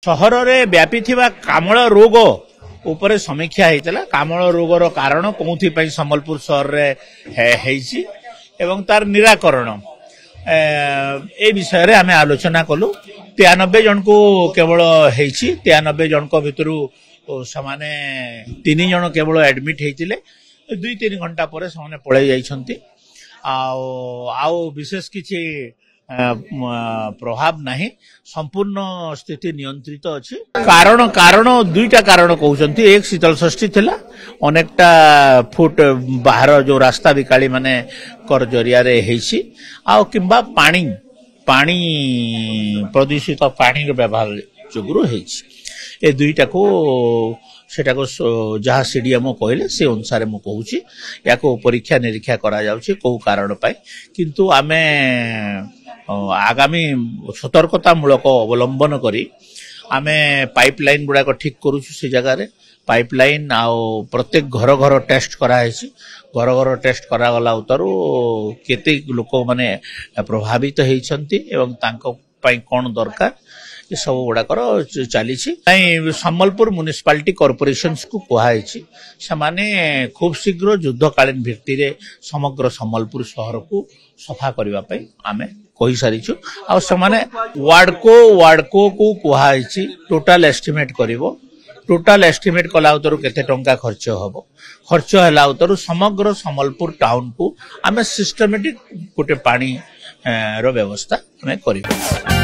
सहर में व्यापी कामल रोग उपरे समीक्षा होता कामल रोगर कारण कौन संबलपुर सहर में एवं तार निराकरण ए विषय आम आलोचना कलु 93 जन को केवल 93 जन भितर से 3 जन केवल एडमिट होते 2-3 घंटा पर से पलि जाइछंती आउ विशेष किसी प्रभाव नहीं संपूर्ण स्थिति नियंत्रित अच्छी कारण दुईटा कारण कहते एक शीतल षष्ठी थिला अनेकटा फुट बाहर जो रास्ता विकाली माने कर जरिया रे हेसी आ किंबा पानी प्रदूषित पानी व्यवहार जोगुरु हेसी ए दुईटा को सेटा को जहाँ सीडीएमओ कहले से अनुसार मु कहूची या को परीक्षा निरीक्षा करा जाउची को कारण पाई किंतु आमे आगामी सतर्कता मूलक अवलंबन करी आमे पाइपलाइन गुड़ाक ठीक करूछु से जगह रे पाइपलाइन आ प्रत्येक घर घर टेस्ट करा हेसी घर टेस्ट करा गला उतरु केते लोक माने प्रभावित हेइछंती एवं तांको पई कोन दरकार ये सब गुड़ाकर चली संबलपुर म्युनिसिपालिटी कॉर्पोरेशन को कहुई से खूब शीघ्र युद्धकालीन भित्ति रे समग्र संबलपुर शहर को सफा करने आम कही सारी वार्डको को कहुई टोटाल एस्टिमेट करिवो टोटाल एस्टिमेट कला उतरु केते टंका खर्च है उतरु समग्र संबलपुर टाउन को आम सिस्टमेटिक गोटे पानी रो व्यवस्था आम करिवो।